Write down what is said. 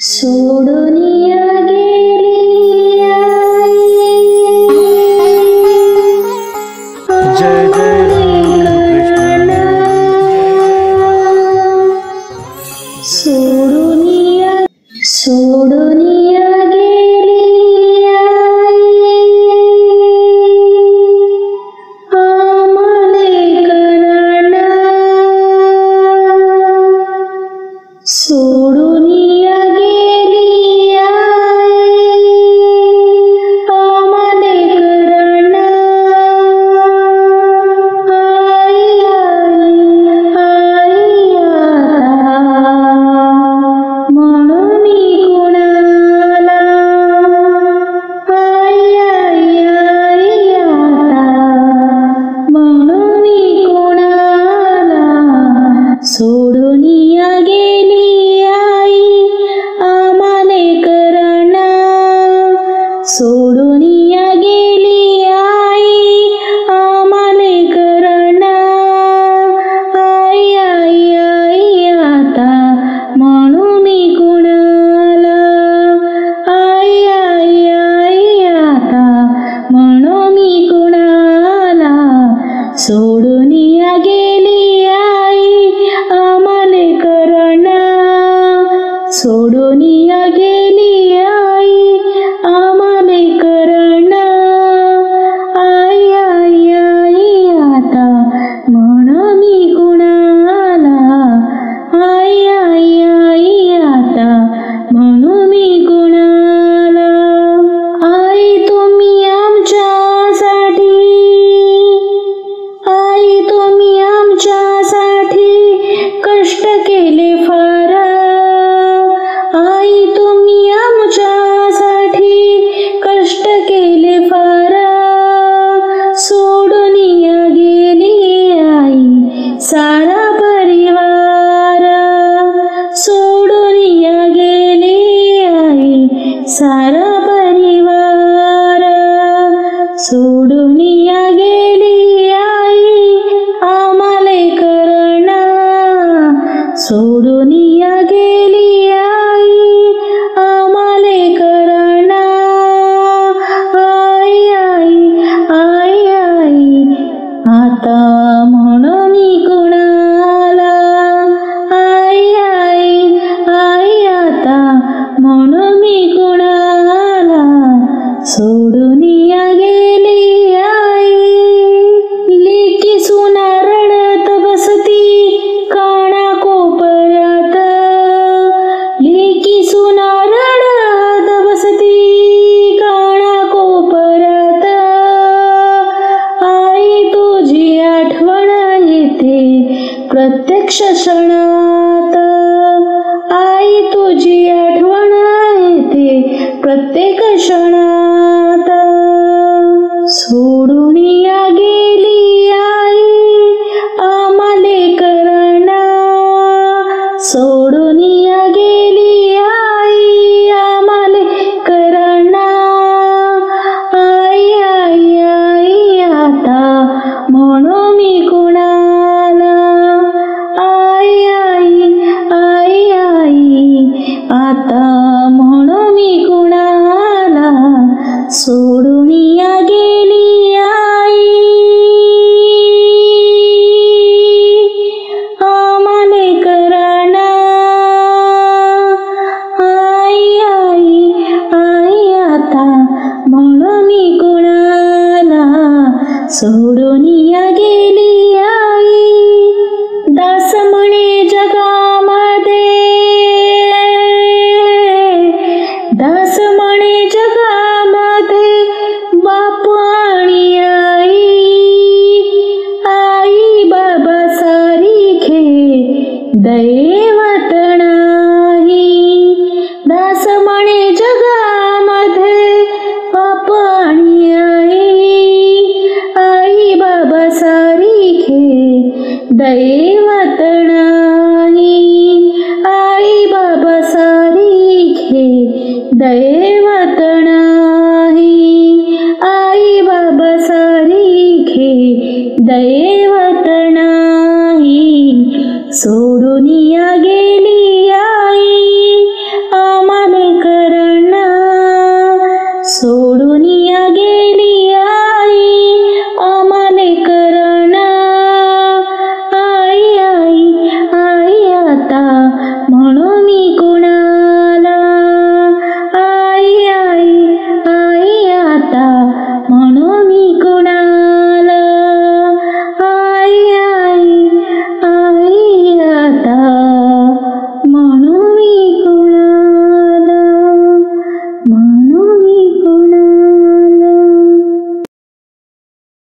सोडून गेली जय जय राम सोडून गेली आम्हाले करना सोडून सोडून गेली आई आम्हाले करना सोडून गेली आई आम्हाले करना आई आई आई आता म्हणू मी कुणाला आई आई आई आता म्हणू मी कुणाला सोडून गेली आई आम्हाले करना सोडून गेली आई आम्हाले करना आई आई आई आता म्हण मी कुणाला आई आई आई आता म्हणू मी कुणाला आई तुम्ही आमच्यासाठी आई तुम्ही आमच्यासाठी कष्ट केले फार आई तुम्ही आमच्यासाठी कष्ट केले फार सोडून गेली आई सारा परिवार सोडून गेली आई सारा परिवार सोडून गेली आई आम्हाले करना सोडून गेली आई आम्हाले करना आई आई आई आई आता म्हण मी कुणाला आई आई आई आता म्हण मी कुणाला सोडून गेली आई लेकी सुना रडत बसती काना कोपऱ्यात लेकी सुना रडत बसती काना कोपऱ्यात आई तुझी आठवण येते प्रत्यक्ष क्षणात आई तुझी आठवण येते प्रत्येक क्षणात सोडून गेली आई आम्हाले करना सोडून गेली आई आम्हाले करना आई आई आई आता म्हणू मी कुणाला आई आई आई आई आता म्हणू मी कुणाला सोडून गेली आई आम्हाले करना आई आई आई आता म्हणू मी कुणाला सोडून गेली